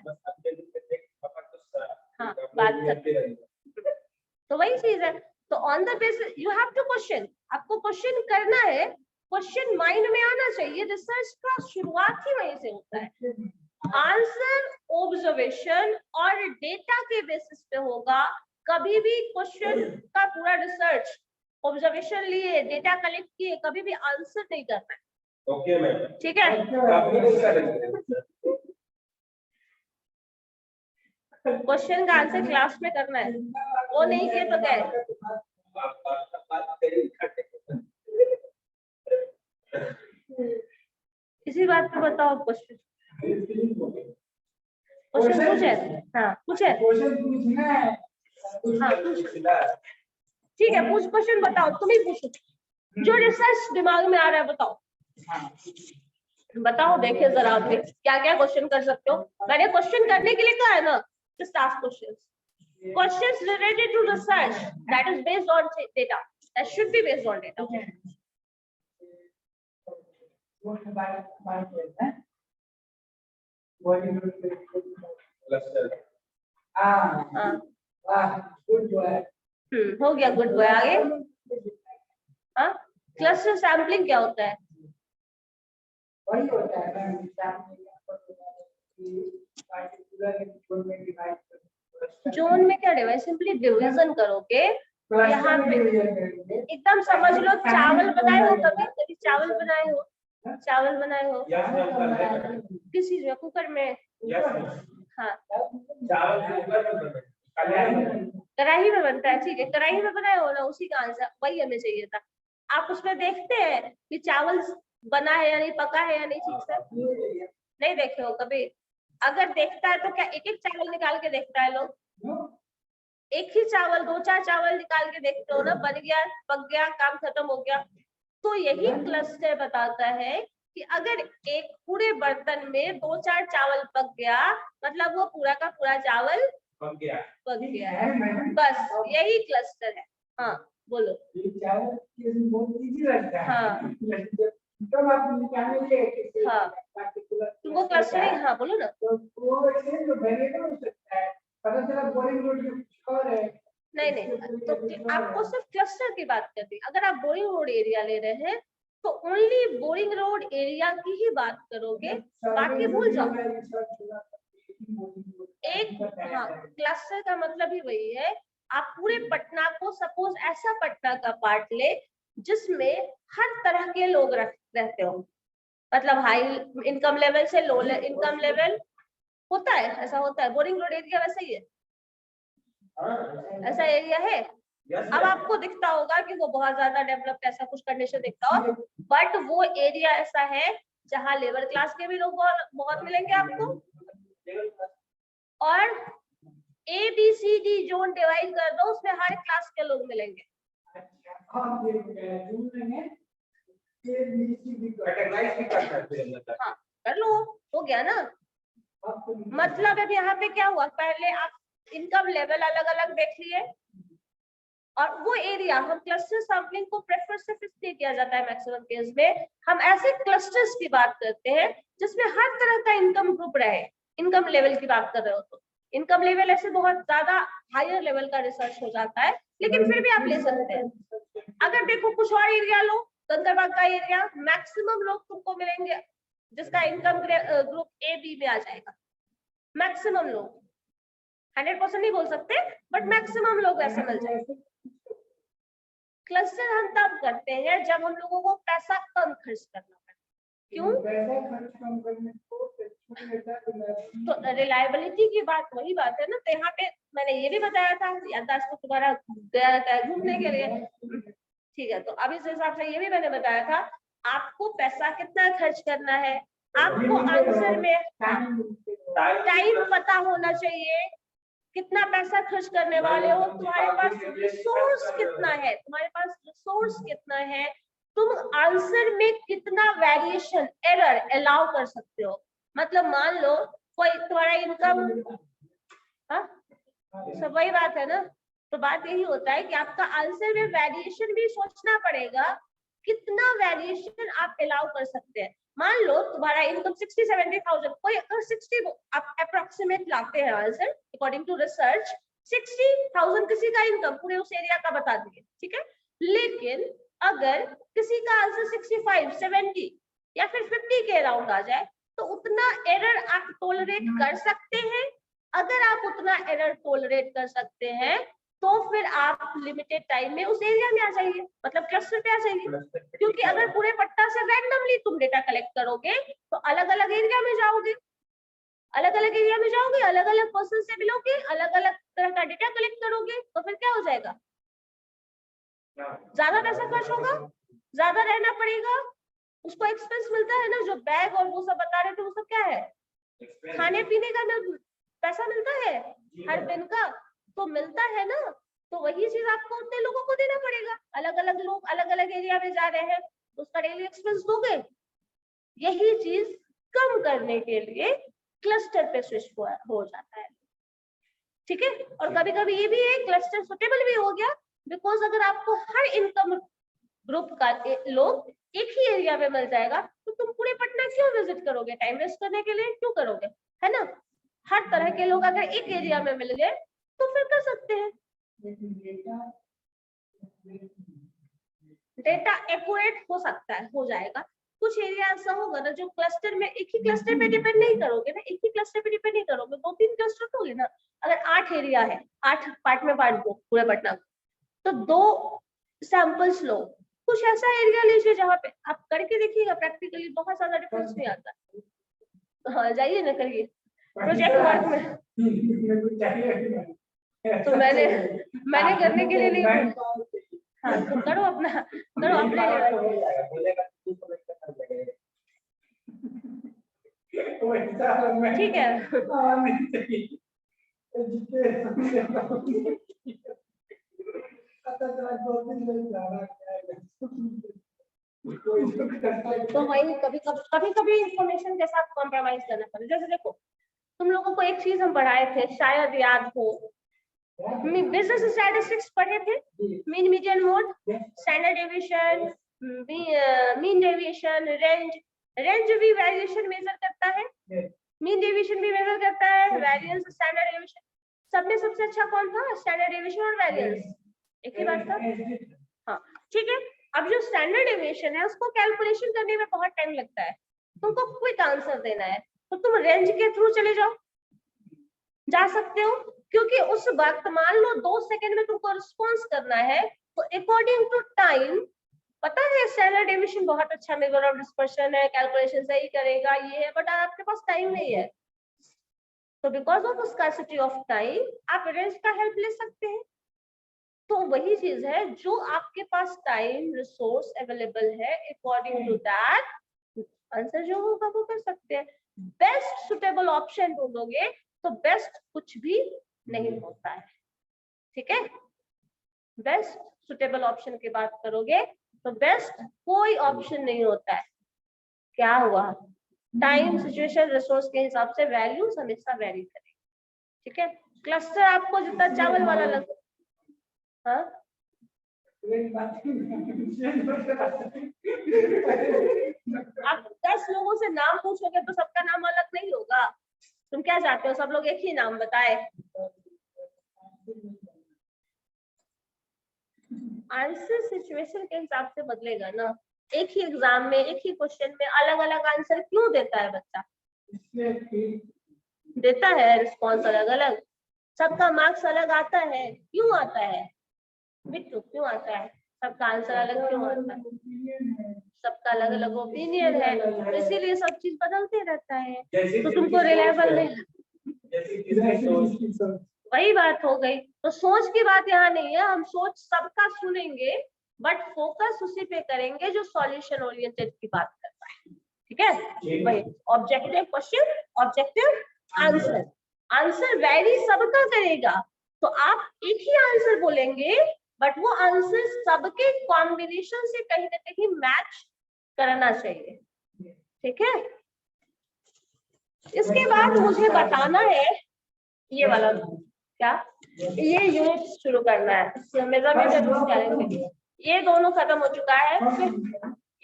हाँ बात करते, तो वही चीज है। तो on the basis you have to question, आपको क्वेश्चन करना है, क्वेश्चन माइंड में आना चाहिए। रिसर्च का शुरुआत ही वहीं से होता है। आंसर ऑब्जर्वेशन और डेटा के बेसिस पे होगा। कभी भी क्वेश्चन का पूरा रिसर्च ऑब्जर्वेशन लिए डेटा कलेक्ट किए कभी भी आंसर नहीं करना है। ओके मैम, ठीक है, क्वेश्चन का आंसर क्लास में करना है, वो नहीं किए तो क्या है। इसी बात पे बताओ क्वेश्चन, क्वेश्चन कुछ है? हाँ कुछ है, हाँ ठीक है पूछ, क्वेश्चन बताओ, तुम ही पूछो जो रिसर्च दिमाग में आ रहा है बताओ। बताओ देखे जरा आप क्या क्या क्वेश्चन कर सकते हो। मैंने क्वेश्चन करने के लिए कहा है ना, just ask questions. Questions related to research that is based on data, that should be based on data. हो गया गुड बॉय। आगे हाँ, क्लस्टर सैम्पलिंग क्या होता है? वही होता है जोन में क्या डिवाइड, सिंपली डिवीजन करोगे। यहाँ पे एकदम समझ लो, चावल बनाए हो कभी, कभी चावल बनाए हो, चावल बनाए हो किस चीज में, कुकर में? हाँ कढ़ाई में बनता है, ठीक है कढ़ाई में बनाए हो ना, उसी का आंसर वही हमें चाहिए था। आप उसमें देखते हैं कि चावल बना है या नहीं, पका है या नहीं ठीक से, नहीं देखे हो कभी? अगर देखता है तो क्या एक एक चावल निकाल के देखता है लोग? एक ही चावल, दो चार चावल निकाल के देखते हो ना, बन गया पक गया काम खत्म हो गया। तो यही क्लस्टर बताता है कि अगर एक पूरे बर्तन में 2-4 चावल पक गया, मतलब वो पूरा का पूरा चावल पक गया। पक गया है। बस यही क्लस्टर है। हाँ बोलो। ये चावल के बहुत इजी लगता है। हाँ। तब आप निकालने के हाँ। तुमको क्लस्टरिंग, हाँ बोलो ना। तो वो ऐसे जो वेरिएबल हो सकता है, पता चला बोरिंग रोड में कुछ और है। नहीं, तो आपको सिर्फ क्लस्टर की बात करनी है। अगर आप बोरिंग रोड एरिया ले रहे हैं तो ओनली बोरिंग रोड एरिया की ही बात करोगे, बाकी भूल जाओ। एक हाँ, क्लस्टर का मतलब ही वही है। आप पूरे पटना को, सपोज ऐसा पटना का पार्ट ले जिसमें हर तरह के लोग रहते हो, मतलब हाई इनकम लेवल से लो इनकम लेवल होता है, ऐसा होता है। बोरिंग रोड एरिया वैसा ही है, ऐसा एरिया है। अब आपको दिखता होगा कि वो बहुत ज्यादा डेवलप्ड ऐसा कुछ कंडीशन दिखता हो, बट वो एरिया ऐसा है जहाँ लेबर क्लास के भी लोग बहुत मिलेंगे आपको, और ABCD जोन डिवाइड कर दो, उसमें हर क्लास के लोग मिलेंगे। हाँ कर लो, हो गया ना। मतलब अब यहाँ पे क्या हुआ, पहले आप इनकम लेवल अलग अलग देख लिए, और वो एरिया हम क्लस्टर सैम्पलिंग को प्रेफर सिर्फ इसलिए किया जाता है मैक्सिमम केस में, हम ऐसे क्लस्टर्स की बात करते हैं जिसमें हर तरह का इनकम ग्रुप रहे। इनकम लेवल की बात कर रहे हो तो इनकम लेवल ऐसे बहुत ज्यादा हायर लेवल का रिसर्च हो जाता है, लेकिन फिर भी आप ले सकते हैं। अगर देखो कुछ और एरिया लो, कंकरबाग का एरिया, मैक्सिमम लोग तुमको मिलेंगे जिसका इनकम ग्रुप AB में आ जाएगा। मैक्सिमम लोग, 100% नहीं बोल सकते, बट मैक्सिमम लोग ऐसे मिल जाएंगे। क्लस्टर हम तब करते हैं जब हम लोगों को पैसा कम खर्च करना पड़े। क्यों? पैसा खर्च कम करने को तो रिलायबिलिटी की बात वही बात है ना। तो यहाँ पे मैंने ये भी बताया था, याददाश्त को तुम्हारा गया रहता है घूमने के लिए, ठीक है। तो अब इस हिसाब से ये भी मैंने बताया था, आपको पैसा कितना खर्च करना है, आपको आंसर में टाइम पता होना चाहिए, कितना पैसा खर्च करने वाले हो, तुम्हारे पास रिसोर्स कितना है, तुम्हारे पास रिसोर्स कितना है, तुम आंसर में कितना वेरिएशन एरर अलाउ कर सकते हो। मतलब मान लो कोई तुम्हारा इनकम, हाँ सब वही बात है ना। तो बात यही होता है कि आपका आंसर में वेरिएशन भी सोचना पड़ेगा, कितना वेरिएशन आप अलाउ कर सकते हैं। मान लो तुम्हारा इनकम 60-70,000, कोई अगर 60 आप अप्रोक्सीमेट लाते हैं आंसर अकॉर्डिंग टू रिसर्च, 60,000 किसी का इनकम पूरे उस एरिया का बता दिए, ठीक है। लेकिन अगर किसी का आंसर 65, 70 या फिर 50 के अराउंड आ जाए, तो उतना एरर आप टॉलरेट कर सकते हैं। अगर आप उतना एरर टॉलरेट कर सकते हैं तो फिर आप लिमिटेड टाइम में उस एरिया में आ जाइए, मतलब क्लस्टर पे आ जाइए। क्योंकि अगर पूरे पट्टा से रैंडमली तुम डेटा कलेक्ट करोगे तो अलग अलग एरिया में जाओगे, अलग अलग एरिया में जाओगे, अलग अलग पर्सन से मिलोगे, अलग अलग तरह का डेटा कलेक्ट करोगे, तो फिर क्या हो जाएगा, ज्यादा पैसा खर्च होगा, ज्यादा रहना पड़ेगा। उसको एक्सपेंस मिलता है ना, जो बैग और वो सब बता रहे थे वो सब क्या है, खाने पीने का पैसा मिलता है हर दिन का, तो मिलता है ना। तो वही चीज आपको उतने लोगों को देना पड़ेगा। अलग अलग लोग अलग अलग एरिया में जा रहे हैं तो उसका डेली एक्सपेंस दोगे। यही चीज कम करने के लिए क्लस्टर पे स्विच हो जाता है, ठीक है। और कभी कभी ये भी है क्लस्टर सुटेबल भी हो गया, बिकॉज अगर आपको हर इनकम ग्रुप का लोग एक ही एरिया में मिल जाएगा तो तुम पूरे पटना क्यों विजिट करोगे, टाइम वेस्ट करने के लिए क्यों करोगे, है ना। हर तरह के लोग अगर एक एरिया में मिल गए तो फिर कर सकते हैं। डेटा एक्यूरेट हो सकता है, हो जाएगा। कुछ एरिया ऐसा होगा ना जो क्लस्टर में, एक ही क्लस्टर पे डिपेंड नहीं करोगे ना, एक ही क्लस्टर पे डिपेंड नहीं करोगे, 2-3 क्लस्टर होंगे ना। अगर 8 एरिया है, 8 पार्ट में बांट दो पूरे पटना, तो 2 सैंपल्स लो। कुछ ऐसा एरिया लीजिए जहाँ पे आप करके देखिएगा, प्रैक्टिकली बहुत ज्यादा डिफरेंस नहीं आता। हाँ जाइए ना, करिए प्रोजेक्ट वर्क में। तो मैंने करने के लिए नहीं, हाँ तो करो अपना, करो अपने ठीक है। तो वही कभी इंफॉर्मेशन के साथ कॉम्प्रोमाइज करना पड़ता है। जैसे देखो तुम लोगों को एक चीज हम पढ़ाए थे, शायद याद हो, बिजनेस स्टैटिस्टिक्स पढ़े थे, mean median mode, standard deviation, mean deviation, range भी वेरिएशन मेजर करता है, मीन डेविएशन भी मेजर करता है, वेरिएंस, स्टैंडर्ड डेविएशन। सब में सबसे अच्छा कौन था? स्टैंडर्ड डेविएशन और वेरिएंस, एक ही बात था। हाँ ठीक है, अब जो स्टैंडर्ड डेविएशन है उसको कैलकुलेशन करने में बहुत टाइम लगता है, तुमको क्विक आंसर देना है तो तुम रेंज के थ्रू चले जाओ, जा सकते हो, क्योंकि उस वक्त मान लो 2 सेकंड में तुमको रिस्पॉन्स करना है, तो अकॉर्डिंग टू टाइम, पता है स्टैंडर्ड डेविएशन बहुत अच्छा मेजर ऑफ डिस्पर्शन है, कैलकुलेशन सही करेगा, ये है, बट आपके पास टाइम नहीं है, तो because of scarcity of time आप रेंज का हेल्प ले सकते हैं। तो वही चीज है, जो आपके पास टाइम रिसोर्स अवेलेबल है, अकॉर्डिंग टू दैट आंसर जो होगा वो कर सकते हैं। बेस्ट सुटेबल ऑप्शन ढूंढोगे तो बेस्ट कुछ भी नहीं होता है, ठीक है। बेस्ट सुटेबल ऑप्शन की बात करोगे तो बेस्ट कोई ऑप्शन नहीं होता है। क्या हुआ? टाइम, सिचुएशन, रिसोर्स के हिसाब से वैल्यूज हमेशा वेरी करेंगे, ठीक है। क्लस्टर आपको जितना चावल वाला लगे, हाँ आप 10 लोगों से नाम पूछोगे तो सबका नाम अलग नहीं होगा। तुम क्या चाहते हो, सब लोग एक ही नाम बताए? आंसर सिचुएशन के हिसाब से बदलेगा ना। एक ही एग्जाम में, एक ही क्वेश्चन में अलग अलग आंसर क्यों देता है बच्चा? देता है रिस्पॉन्स अलग अलग, सबका मार्क्स अलग आता है, क्यों आता है बिट्टू, क्यों आता है? सबका आंसर अलग क्यों आता है? सबका अलग अलग ओपिनियन है, तो इसीलिए सब चीज बदलते रहता है, तो तुमको रिलायबल नहीं। वही बात हो गई, तो सोच की बात यहाँ नहीं है, हम सोच सबका सुनेंगे बट फोकस उसी पे करेंगे जो सॉल्यूशन ओरिएंटेड की बात करता है, ठीक है। वही objective question, objective answer, answer vary सबका करेगा, तो आप एक ही आंसर बोलेंगे बट वो आंसर सबके कॉम्बिनेशन से कहीं ना कहीं मैच करना चाहिए, ठीक है। इसके बाद मुझे बताना है ये वाला, क्या ये यूनिट शुरू करना है, मेजरमेंट, ये दोनों खत्म हो चुका है,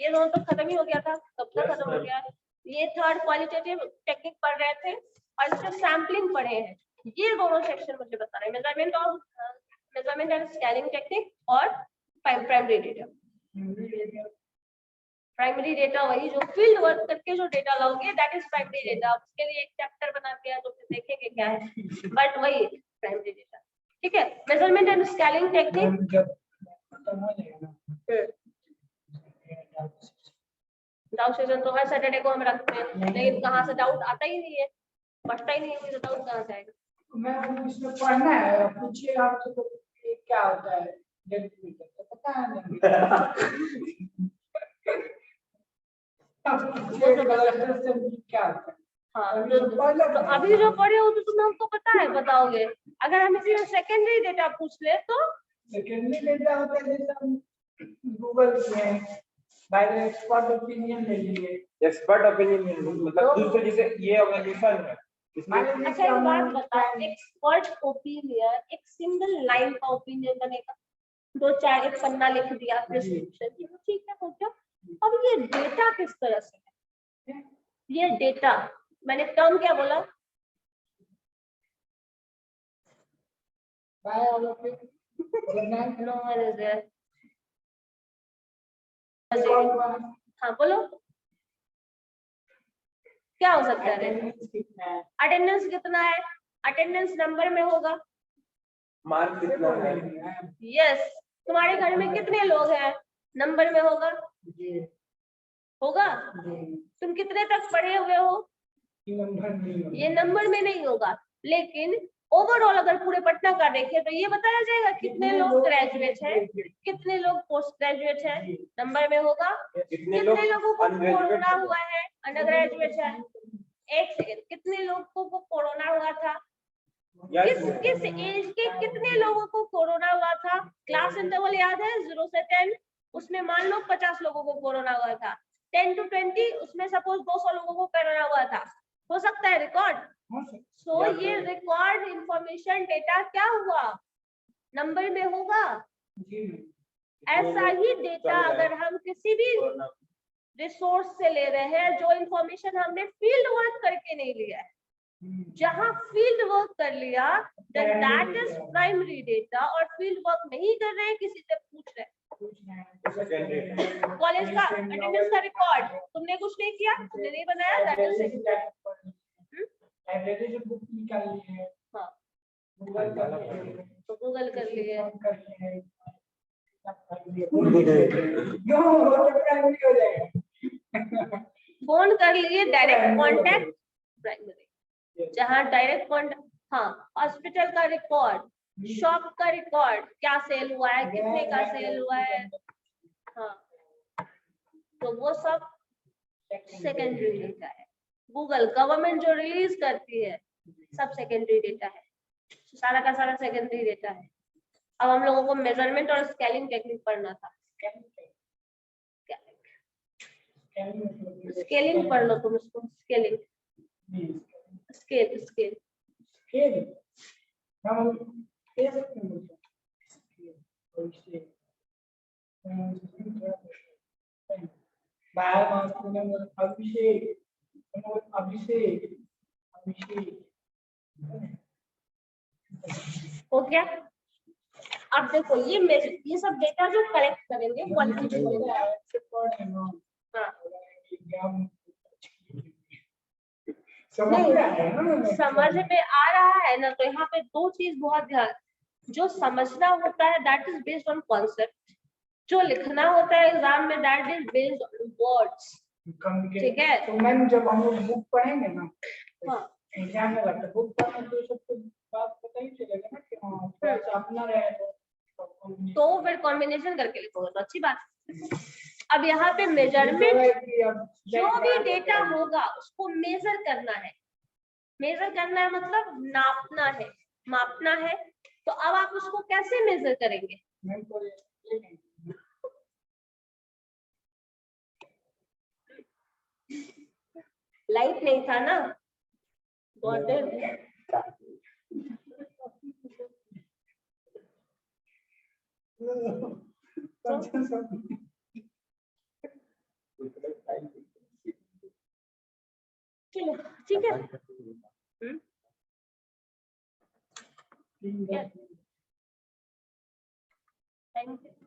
ये दोनों तो खत्म ही हो गया था, कब तक खत्म हो गया। ये थर्ड क्वालिटेटिव टेक्निक पढ़ रहे थे और इसमें सैम्पलिंग पढ़े हैं, ये दोनों सेक्शन मुझे बताना है, मेजरमेंट एंड स्कैनिंग टेक्निक और प्राइमरी डेटा। प्राइमरी डेटा वही जो फील्ड वर्क करके जो डेटा लाओगे, दैट इज प्राइमरी डेटा। उसके लिए एक चैप्टर बना के है तो फिर देखेंगे क्या है, बट वही प्राइमरी डेटा, ठीक है। Measurement and scaling technique, doubt session तो हर सैटरडे को हम रखते हैं, लेकिन कहाँ से डाउट आता ही नहीं है, बचता ही नहीं है, मुझे डाउट कहाँ से आएगा? मैं इसमें पढ़ना है, पूछिए आपसे तो क्या होता है, तो पता है नहीं। क्या होता है? हाँ, तो अभी जो पढ़े हो तो तुम्हें हमको पता है, बताओगे। अगर हम इसमें सेकेंडरी डेटा पूछ ले तो सेकेंडरी डेटा होता है जैसे हम गूगल में बाय एक्सपर्ट ओपिनियन ले लिए, एक्सपर्ट ओपिनियन मतलब दूसरे जैसे ये ऑर्गेनाइजेशन है इसमें। अच्छा एक बात बताओ, एक्सपर्ट ओपिनियन एक सिंगल लाइन का ओपिनियन बनेगा, 2-4 एक पन्ना लिख दिया प्रिस्क्रिप्शन, ठीक है हो गया। अब ये डेटा किस तरह से है? ये डेटा, मैंने टर्म क्या बोला? हाँ बोलो, क्या हो सकता है? अटेंडेंस कितना है? अटेंडेंस नंबर में होगा, मार्क कितना है? यस। तुम्हारे घर में कितने लोग हैं? नंबर में होगा, होगा। तुम कितने तक पढ़े हुए हो? ये नंबर में नहीं होगा, लेकिन ओवरऑल अगर पूरे पटना का देखें तो ये बताया जाएगा कितने लोग ग्रेजुएट हैं, कितने लोग पोस्ट ग्रेजुएट हैं, नंबर में होगा। कितने लोगों को कोरोना हुआ है, अंडर ग्रेजुएट है। एक सेकेंड, कितने लोगों को कोरोना हुआ था? किस एज के कितने लोगों को कोरोना हुआ था? क्लास इंटरवल याद है 0 से 10? उसमें मान लो 50 लोगों को कोरोना हुआ था, 10 to 20 उसमें सपोज 200 लोगों को कोरोना हुआ था, हो सकता है रिकॉर्ड। सो ये रिकॉर्ड इंफॉर्मेशन डेटा क्या हुआ, नंबर में होगा। ऐसा ही डेटा अगर हम किसी भी रिसोर्स से ले रहे हैं, जो इंफॉर्मेशन हमने फील्ड वर्क करके नहीं लिया है, जहां फील्ड वर्क कर लिया दैट इज प्राइमरी डेटा, और फील्ड वर्क नहीं कर रहे हैं, किसी से पूछ रहे हैं। कॉलेज का अटेंडेंस का रिकॉर्ड तुमने कुछ नहीं किया, तुमने नहीं बनाया, दैट इज लाइब्रेरी से बुक निकाली है, हाँ गूगल कर लिए, तो गूगल कर लिए, फोन कर लिए, डायरेक्ट कांटेक्ट प्राइमरी, जहां डायरेक्ट कांटेक्ट। हाँ, हॉस्पिटल का रिकॉर्ड, शॉप का रिकॉर्ड, क्या सेल हुआ है, कितने का सेल हुआ है, हाँ, तो वो सब सेकेंडरी डेटा है। गूगल गवर्नमेंट जो रिलीज करती है सब सेकेंडरी डेटा है, सारा का सारा सेकेंडरी डेटा है। अब हम लोगों को मेजरमेंट और स्केलिंग टेक्निक पढ़ना था। स्केलिंग पढ़ लो तुम इसको, स्केलिंग, स्केल स्केल हो गया। अब देखो ये सब डेटा जो कलेक्ट करेंगे क्वांटिटेटिव, समझ में आ रहा है ना। तो यहाँ पे दो चीज बहुत ध्यान, जो समझना होता है that is based on concept, जो लिखना होता है एग्जाम में that is based on words, ठीक है। तो मैम जब हम लोग बुक पढ़ेंगे ना, हाँ एग्जाम में लगता बुक पढ़ना तो सबको बात पता ही चलेगा ना कि हाँ थोड़ा सा अपना रहे तो फिर कॉम्बिनेशन करके लिखोगे तो अच्छी बात। अब यहाँ पे मेजरमेंट, जो भी डेटा होगा उसको मेजर करना है। मेजर करना है मतलब नापना है, मापना है। तो अब आप उसको कैसे मेजर करेंगे? लाइट नहीं था ना, ठीक है। Thank you.